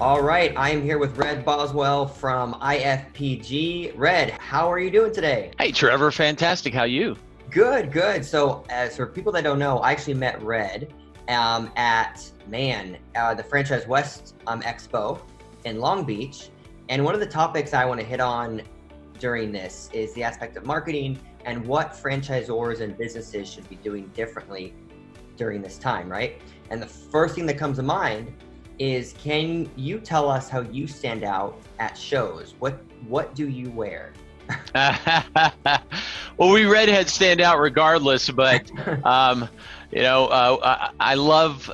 All right, I am here with Red Boswell from IFPG. Red, how are you doing today? Hey, Trevor, fantastic. How you? Good, good. So, as for people that don't know, I actually met Red at the Franchise West Expo in Long Beach. And one of the topics I want to hit on during this is the aspect of marketing and what franchisors and businesses should be doing differently during this time, right? And the first thing that comes to mind is, can you tell us how you stand out at shows? What do you wear? Well, we redheads stand out regardless, but I love.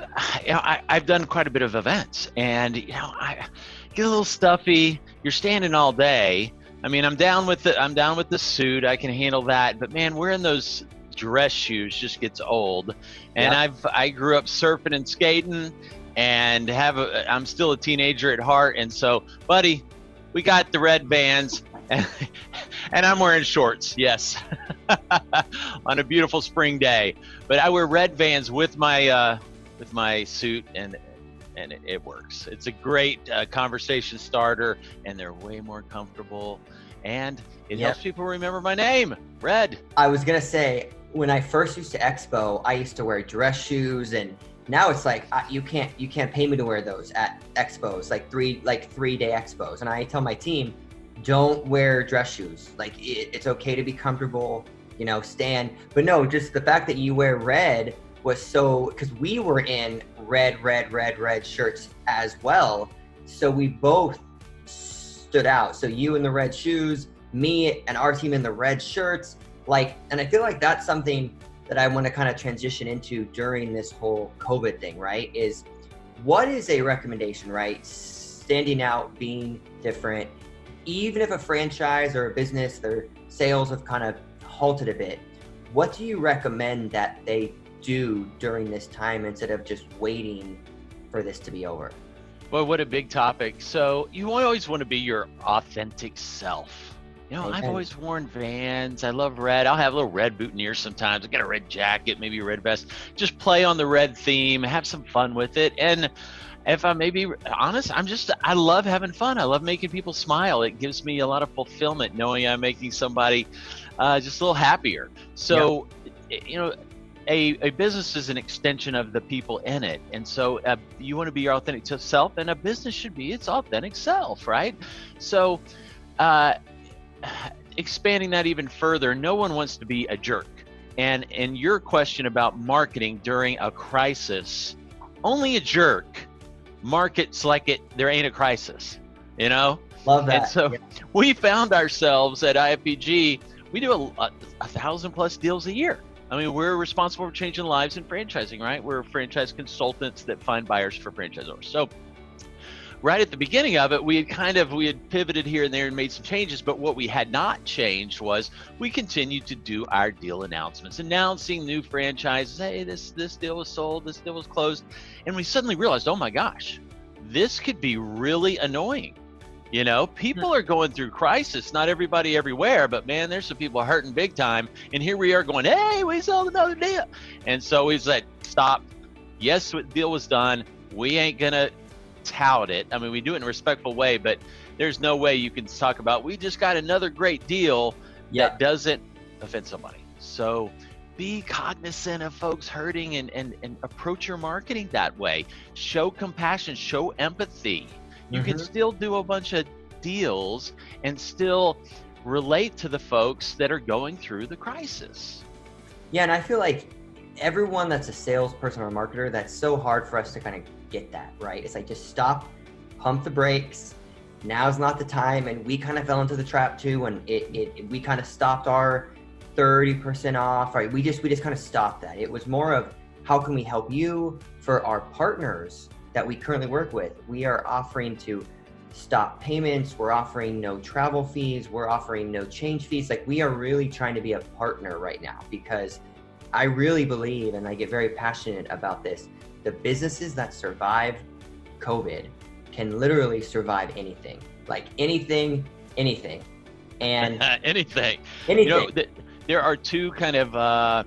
I've done quite a bit of events, and I get a little stuffy. You're standing all day. I mean, I'm down with the suit. I can handle that, but man, wearing those dress shoes just gets old. And Yep. I grew up surfing and skating, and I'm still a teenager at heart. And so, buddy, we got the red Vans, and, and I'm wearing shorts. Yes, on a beautiful spring day. But I wear red Vans with my suit, and it works. It's a great conversation starter, and they're way more comfortable, and it Yep. helps people remember my name, Red. I was gonna say, when I first used to expo, I used to wear dress shoes, and now it's like you can't pay me to wear those at expos, like 3-day expos. And I tell my team, don't wear dress shoes. Like it's okay to be comfortable, stand. But no, just the fact that you wear red was so, because we were in red shirts as well. So we both stood out. So you in the red shoes, me and our team in the red shirts. And I feel like that's something that I want to kind of transition into during this whole COVID thing, right? Is what is a recommendation, right? Standing out, being different, even if a franchise or a business, their sales have kind of halted a bit. What do you recommend that they do during this time instead of just waiting for this to be over? Well, what a big topic. So you always want to be your authentic self. I've Amen. always worn Vans. I love red. I'll have a little red boutonniere sometimes. I got a red jacket, maybe a red vest. Just play on the red theme, have some fun with it. And if I may be honest, I love having fun. I love making people smile. It gives me a lot of fulfillment knowing I'm making somebody just a little happier. So, a business is an extension of the people in it. And so you want to be your authentic self, and a business should be its authentic self, right? So, expanding that even further, no one wants to be a jerk. And your question about marketing during a crisis, only a jerk markets like there ain't a crisis, Love that. And so we found ourselves at IFPG, we do a 1,000+ deals a year. I mean, we're responsible for changing lives in franchising, right? We're franchise consultants that find buyers for franchisors. So right at the beginning of it, we had pivoted here and there and made some changes, but what we had not changed was we continued to do our deal announcements, announcing new franchises. Hey, this deal was sold, this deal was closed. And we suddenly realized, oh my gosh, this could be really annoying. People are going through crisis, not everybody everywhere, but man, there's some people hurting big time. And here we are going, hey, we sold another deal. And so we said, stop. Yes, the deal was done. We ain't gonna tout it. I mean, we do it in a respectful way, but there's no way you can talk about, we just got another great deal that doesn't offend somebody. So be cognizant of folks hurting and approach your marketing that way. Show compassion, show empathy. You can still do a bunch of deals and still relate to the folks that are going through the crisis. Yeah, and I feel like everyone that's a salesperson or a marketer, that's so hard for us to kind of get that, right? It's like, just stop, pump the brakes. Now's not the time. And we kind of fell into the trap too. And we kind of stopped our 30% off, right? We just kind of stopped that. It was more of, how can we help you? For our partners that we currently work with, we are offering to stop payments. We're offering no travel fees. We're offering no change fees. Like, we are really trying to be a partner right now, because I really believe, and I get very passionate about this, the businesses that survive COVID can literally survive anything. Like anything. And anything. anything. There are two kind of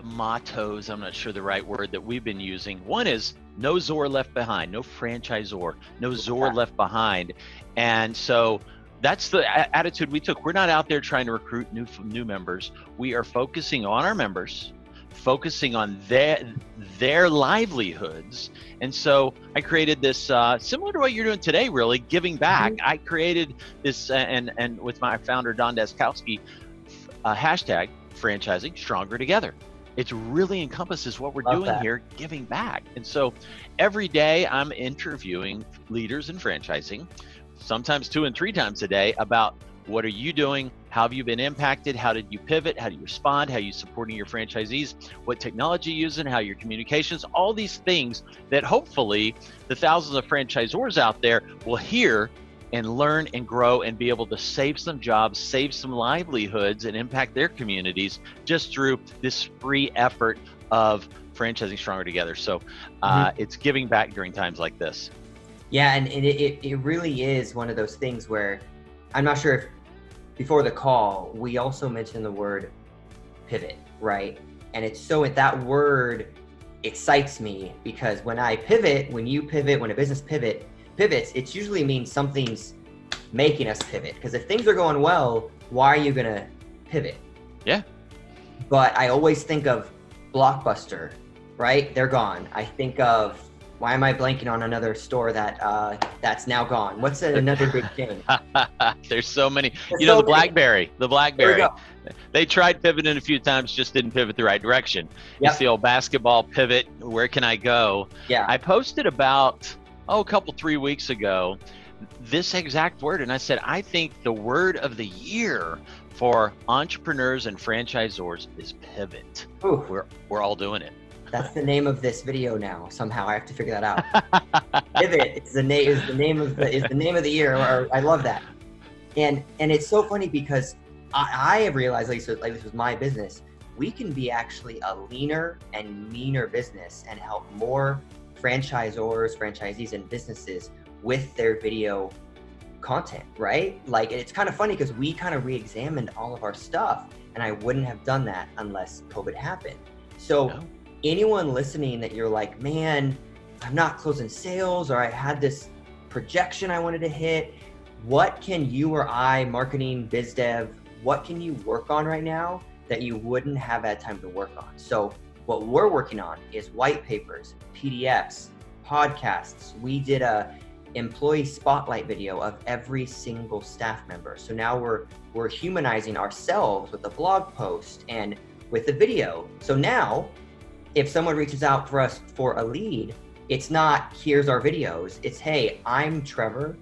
mottos, I'm not sure the right word, that we've been using. One is no Zor left behind, no franchisor, no Zor left behind. And so that's the attitude we took. We're not out there trying to recruit new members. We are focusing on our members, focusing on their livelihoods. And so I created this, similar to what you're doing today, really, giving back. I created this, and with my founder, Don Daskowski, hashtag franchising stronger together. It really encompasses what we're doing here, giving back. And so every day I'm interviewing leaders in franchising, sometimes 2 and 3 times a day, about what are you doing? How have you been impacted? How did you pivot? How do you respond? How are you supporting your franchisees? What technology you're using? How your communications? All these things that hopefully the thousands of franchisors out there will hear and learn and grow and be able to save some jobs, save some livelihoods, and impact their communities just through this free effort of franchising stronger together. So it's giving back during times like this. Yeah, and it really is one of those things where I'm not sure if before the call, we also mentioned the word pivot, right? And it's so that word excites me because when I pivot, when you pivot, when a business pivots, it usually means something's making us pivot. Because if things are going well, why are you gonna pivot? Yeah. But I always think of Blockbuster, right? They're gone. I think of, why am I blanking on another store that's now gone? What's another big chain? There's so many. The BlackBerry. The BlackBerry. They tried pivoting a few times, just didn't pivot the right direction. Yep. It's the old basketball pivot. Where can I go? Yeah. I posted about, 3 weeks ago, this exact word. And I said, I think the word of the year for entrepreneurs and franchisors is pivot. Ooh. We're all doing it. That's the name of this video now. Somehow I have to figure that out. Pivot is the name of the year. I love that. And it's so funny because I have realized, like this was my business, we can be actually a leaner and meaner business and help more franchisors, franchisees, and businesses with their video content, right? Like, it's kind of funny because we kind of re-examined all of our stuff, and I wouldn't have done that unless COVID happened. So anyone listening that you're like, man, I'm not closing sales, or I had this projection I wanted to hit, what can you or I, marketing, biz dev, what can you work on right now that you wouldn't have had time to work on? So what we're working on is white papers, PDFs, podcasts. We did a employee spotlight video of every single staff member. So now we're humanizing ourselves with a blog post and with a video. So now if someone reaches out for us for a lead, it's not, here's our videos. It's, hey, I'm Trevor.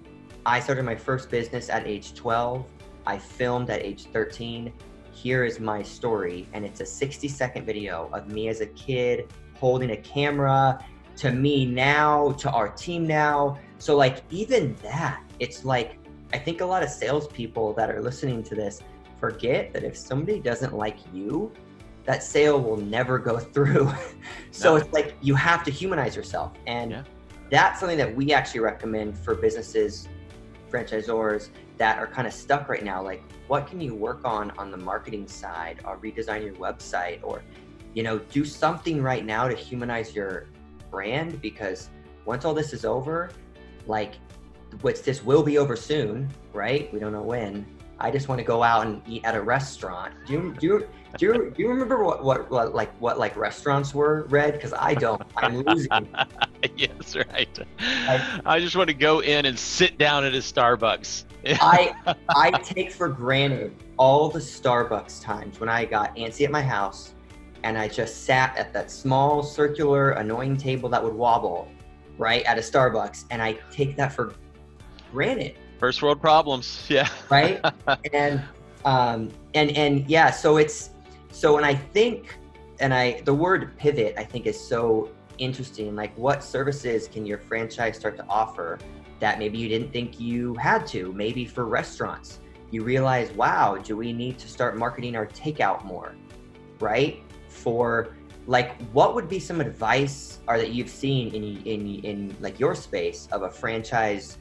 I started my first business at age 12. I filmed at age 13. Here is my story. And it's a 60-second video of me as a kid holding a camera, to me now, to our team now. So like, even that, it's like, I think a lot of salespeople that are listening to this forget that if somebody doesn't like you, that sale will never go through. So it's like, you have to humanize yourself. And that's something that we actually recommend for businesses, franchisors that are kind of stuck right now. Like, what can you work on the marketing side, or redesign your website, or, do something right now to humanize your brand? Because once all this is over, like, this will be over soon, right? We don't know when. I just want to go out and eat at a restaurant. Do you remember what restaurants were, Red? Because I don't. I'm losing. Yes, right. I just want to go in and sit down at a Starbucks. I take for granted all the Starbucks times when I got antsy at my house and I just sat at that small circular annoying table that would wobble, right, at a Starbucks, and I take that for granted. First world problems, yeah. Right? And yeah, the word pivot, I think, is so interesting. Like, what services can your franchise start to offer that maybe you didn't think you had to? Maybe for restaurants, you realize, wow, do we need to start marketing our takeout more, right? For like, what would be some advice or that you've seen in like your space of a franchise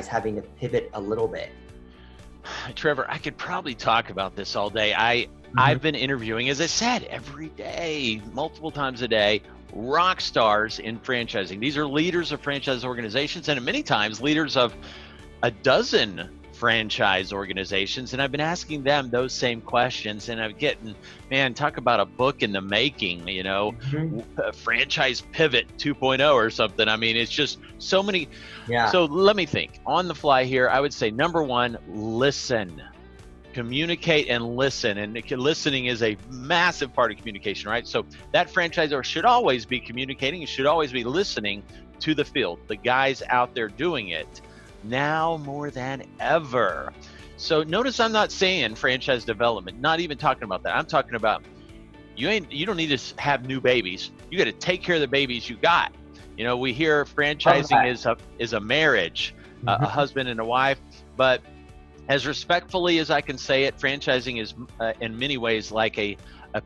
having to pivot a little bit? Trevor, I could probably talk about this all day. I've been interviewing, as I said, every day, multiple times a day, rock stars in franchising. These are leaders of franchise organizations, and many times leaders of a dozen franchise organizations. And I've been asking them those same questions, and I'm getting, man, talk about a book in the making, you know, Franchise Pivot 2.0 or something. I mean, it's just so many. Yeah. So let me think on the fly here. I would say number one, listen. Communicate and listen. And listening is a massive part of communication, right? So that franchisor should always be communicating. It should always be listening to the field, the guys out there doing it, now more than ever. So notice I'm not saying franchise development, not even talking about that. I'm talking about you don't need to have new babies. You got to take care of the babies you got. You know, we hear franchising is a marriage, a husband and a wife, but as respectfully as I can say it, franchising is in many ways like a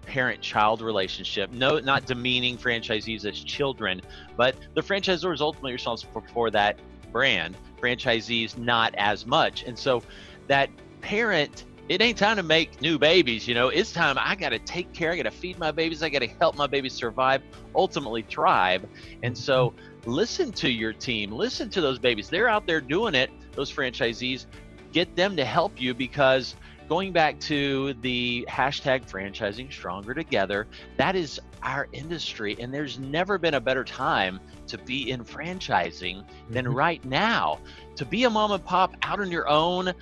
parent-child relationship. No, not demeaning franchisees as children, but the franchisor is ultimately responsible for that brand. Franchisees not as much. And so that parent, it ain't time to make new babies, you know, it's time. I got to take care, I got to feed my babies, I got to help my babies survive, ultimately thrive. And so listen to your team, listen to those babies. They're out there doing it, those franchisees. Get them to help you, because going back to the hashtag franchising stronger together, that is our industry. And there's never been a better time to be in franchising than right now. To be a mom and pop out on your own,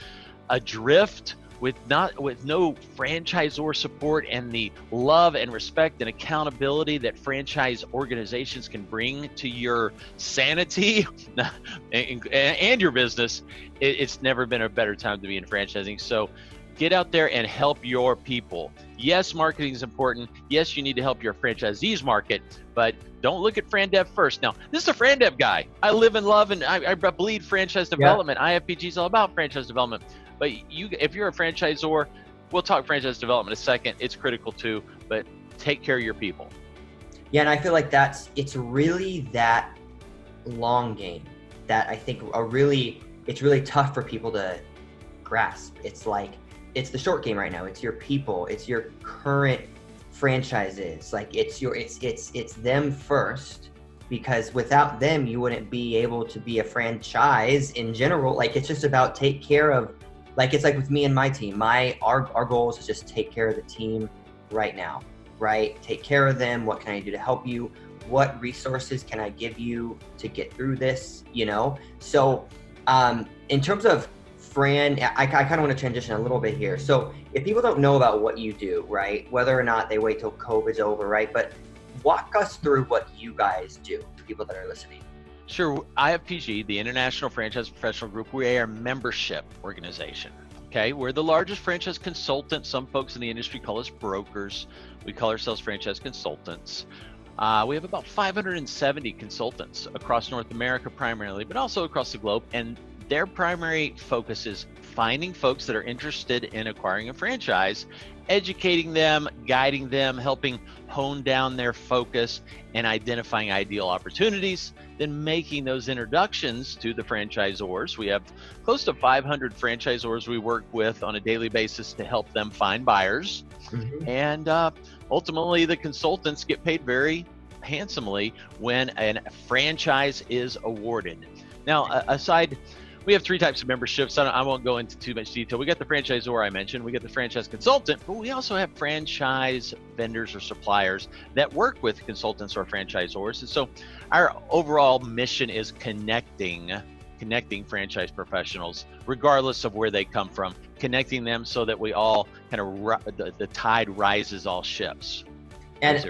adrift with no franchisor support and the love and respect and accountability that franchise organizations can bring to your sanity and your business, it's never been a better time to be in franchising. So get out there and help your people. Yes, marketing is important. Yes, you need to help your franchisees market, but don't look at FranDev first. Now, this is a FranDev guy. I live and love, and I bleed franchise development. IFPG is all about franchise development. But if you're a franchisor, we'll talk franchise development in a second. It's critical too, but take care of your people. Yeah, and I feel like it's really that long game that I think it's really tough for people to grasp. It's like, it's the short game right now. It's your people, it's your current franchises. Like it's them first, because without them, you wouldn't be able to be a franchise in general. Like, it's just about take care of, like, it's like with me and my team, our goal is to just take care of the team right now, right? Take care of them. What can I do to help you? What resources can I give you to get through this, you know? So in terms of I kind of want to transition a little bit here. So if people don't know about what you do, right, whether or not they wait till COVID's over, right, but walk us through what you guys do to people that are listening. Sure. IFPG, the International Franchise Professional Group, we are a membership organization. Okay, we're the largest franchise consultant. Some folks in the industry call us brokers. We call ourselves franchise consultants. We have about 570 consultants across North America primarily, but also across the globe. And their primary focus is finding folks that are interested in acquiring a franchise, educating them, guiding them, helping hone down their focus, and identifying ideal opportunities, then making those introductions to the franchisors. We have close to 500 franchisors we work with on a daily basis to help them find buyers. And ultimately, the consultants get paid very handsomely when a franchise is awarded. Now, we have three types of memberships. I won't go into too much detail. We got the franchisor I mentioned, we got the franchise consultant, but we also have franchise vendors or suppliers that work with consultants or franchisors. And so our overall mission is connecting franchise professionals, regardless of where they come from, connecting them so that we all kind of, the tide rises all ships. And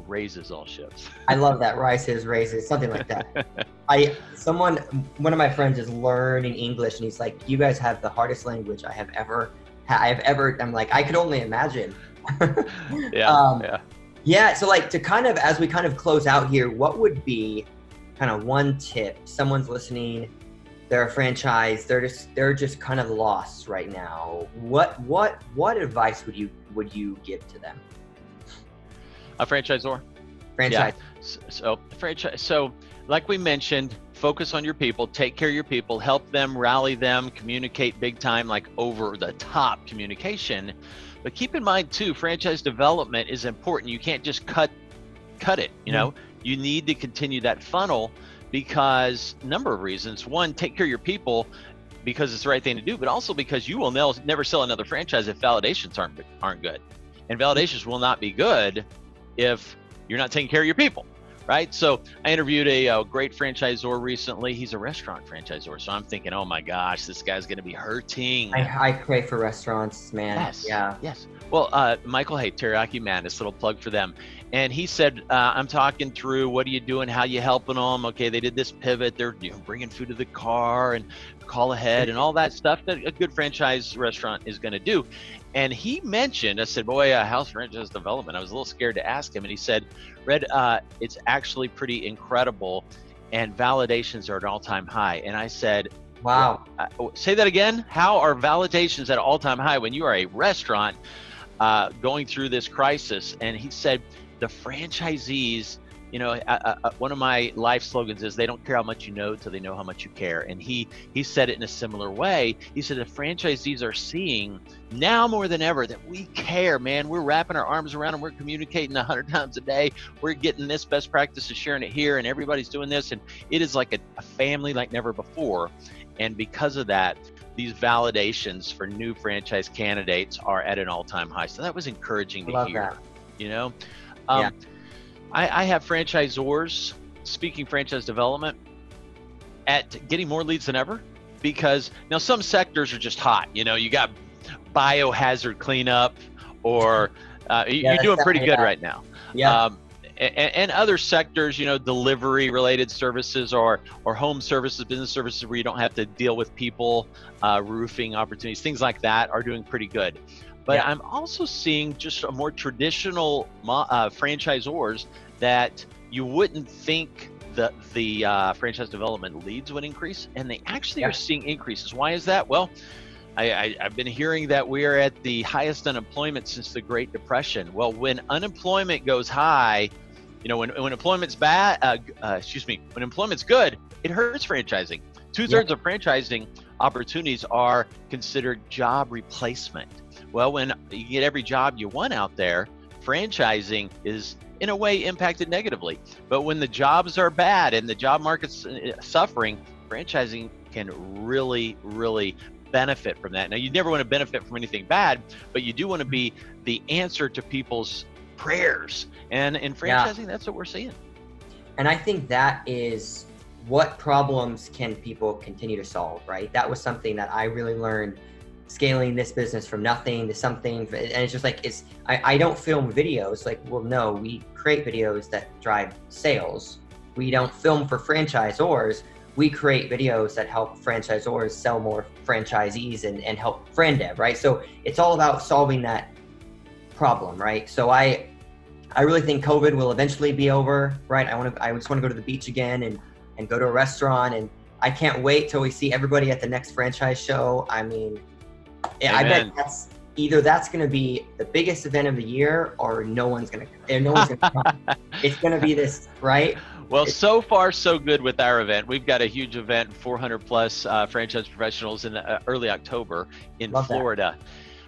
raises all ships. I love that. Raises, something like that. One of my friends is learning English, and he's like, "You guys have the hardest language I have ever." I'm like, I could only imagine. Yeah. So like, to kind of, as we kind of close out here, what would be kind of one tip? Someone's listening, they're a franchise, they're just kind of lost right now. What advice would you give to them? A franchisor? Franchise. Yeah. So like we mentioned, focus on your people, take care of your people, help them, rally them, communicate big time, like over the top communication. But keep in mind too, franchise development is important. You can't just cut it, you know. You need to continue that funnel because number of reasons. One, take care of your people because it's the right thing to do, but also because you will never sell another franchise if validations aren't good. And validations will not be good if you're not taking care of your people, right? So I interviewed a great franchisor recently. He's a restaurant franchisor. So I'm thinking, oh my gosh, this guy's going to be hurting. I pray for restaurants, man. Yes. Yeah. Yes. Well, Michael, hey, Teriyaki Madness, little plug for them. And he said, I'm talking through, what are you doing? How you helping them? Okay, they did this pivot. They're bringing food to the car and call ahead and all that stuff that a good franchise restaurant is going to do. And he mentioned, I said, boy, how's franchise development? I was a little scared to ask him. And he said, Red, it's actually pretty incredible. And validations are at an all-time high. And I said, wow. Say that again. How are validations at an all-time high when you are a restaurant going through this crisis? And he said, the franchisees, you know, one of my life slogans is they don't care how much you know till they know how much you care. And he said it in a similar way. He said the franchisees are seeing now more than ever that we care, man. We're wrapping our arms around them. We're communicating 100 times a day. We're getting this best practice and sharing it here, and everybody's doing this. And it is like a family like never before. And because of that, these validations for new franchise candidates are at an all-time high. So that was encouraging to hear, you know. Yeah. I have franchisors speaking franchise development at getting more leads than ever, because now some sectors are just hot. You know, you got biohazard cleanup, or you're doing pretty good right now. Yeah. And other sectors, you know, delivery related services or home services, business services where you don't have to deal with people, roofing opportunities, things like that are doing pretty good. But I'm also seeing just a more traditional franchisors that you wouldn't think the franchise development leads would increase, and they actually are seeing increases. Why is that? Well, I've been hearing that we are at the highest unemployment since the Great Depression. Well, when unemployment goes high, you know, when employment's bad, when employment's good, it hurts franchising. 2/3 of franchising opportunities are considered job replacement. Well, when you get every job you want out there, franchising is in a way impacted negatively. But when the jobs are bad and the job market's suffering, franchising can really, really benefit from that. Now, you never want to benefit from anything bad, but you do want to be the answer to people's prayers. And in franchising, that's what we're seeing. And I think that is what problems can people continue to solve, right? That was something that I really learned scaling this business from nothing to something. And it's just like, I don't film videos. Like, well, no, we create videos that drive sales. We don't film for franchisors. We create videos that help franchisors sell more franchisees and help friend dev, right? So it's all about solving that problem, right? So I really think COVID will eventually be over, right? I just want to go to the beach again and go to a restaurant, and I can't wait till we see everybody at the next franchise show. I mean, I bet that's going to be the biggest event of the year, or no one's going to come. It's going to be this, right? Well, so far so good with our event. We've got a huge event, 400 plus franchise professionals in early October in Florida.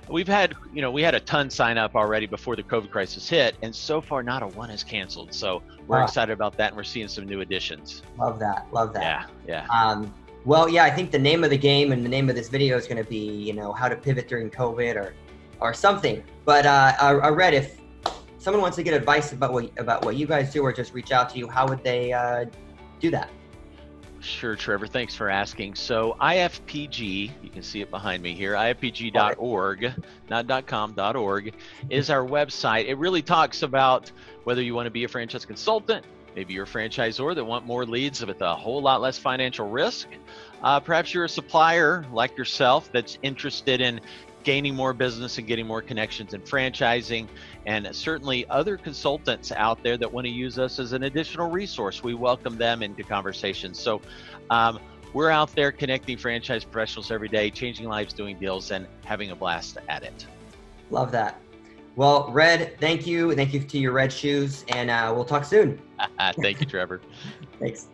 We've had, we had a ton sign up already before the COVID crisis hit, and so far not a one has canceled. So we're excited about that, and we're seeing some new additions. Love that. Yeah. Well, yeah, I think the name of the game and the name of this video is going to be, how to pivot during COVID or something. But Red, if someone wants to get advice about what you guys do, or just reach out to you, how would they do that? Sure, Trevor. Thanks for asking. So IFPG, you can see it behind me here, ifpg.org, not .com, .org, is our website. It really talks about whether you want to be a franchise consultant, maybe you're a franchisor that want more leads with a whole lot less financial risk. Perhaps you're a supplier like yourself that's interested in gaining more business and getting more connections in franchising, and certainly other consultants out there that want to use us as an additional resource. We welcome them into conversations. So we're out there connecting franchise professionals every day, changing lives, doing deals, and having a blast at it. Love that. Well, Red, thank you. Thank you to your red shoes, and we'll talk soon. Thank you, Trevor. Thanks.